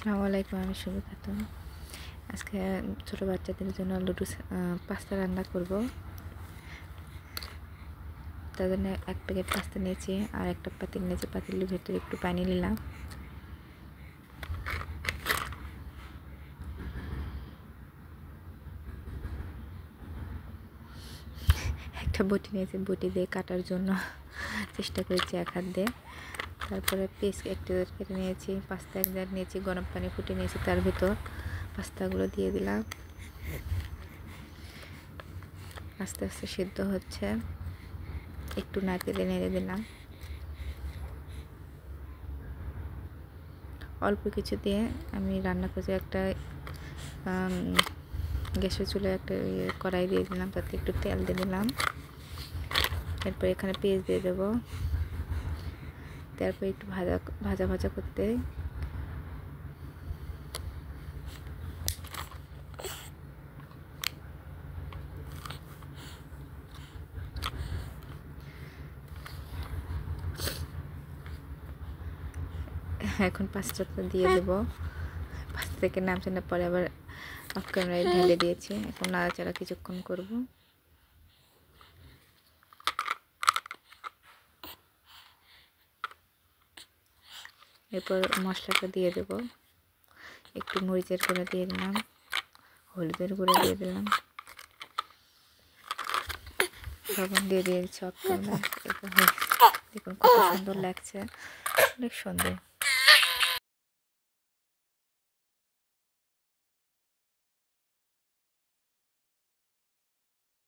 আসসালামু আলাইকুম, আমি শুভ খাতুন। আজকে ছোটো বাচ্চাদের জন্য লুডুস পাস্তা রান্না করব। তার জন্য এক প্যাকেট পাস্তা নিয়েছি আর একটা পাতিল নিয়েছি। পাতিলের ভেতরে একটু পানি নিলাম। একটা বটি নিয়েছি, বটি দিয়ে কাটার জন্য চেষ্টা করেছি এক হাত দিয়ে। তারপরে পেস্ট একটু কেটে নিয়েছি, পাস্তা এক জার নিয়েছি, গরম পানি ফুটে নিয়েছি, তার ভিতর পাস্তাগুলো দিয়ে দিলাম। আস্তে আস্তে সিদ্ধ হচ্ছে, একটু নাড়তে নেড়ে দিলাম। অল্প কিছু দিয়ে আমি রান্না করছি। একটা গ্যাসের চুলায় একটা কড়াই দিয়ে দিলাম, তাতে একটু তেল দিয়ে দিলাম। এরপর এখানে পেঁয়াজ দিয়ে দেবো। তারপর একটু ভাজা ভাজা করতে এখন পাস্তাটা দিয়ে দেবো। পাস্তা থেকে নামছে না, পরে আবার অফ ক্যামেরায় ঢেলে দিয়েছি। এখন নাড়াচাড়া কিছুক্ষণ করব। এরপর মশলাটা দিয়ে দেব। একটু মরিচের গুঁড়া দিয়ে দিলাম, হলুদের গুঁড়া দিয়ে দিলাম, লবণ দিয়ে দিয়েছি অফ ক্যামেরায়। দেখুন কত সুন্দর লাগছে, অনেক সুন্দর।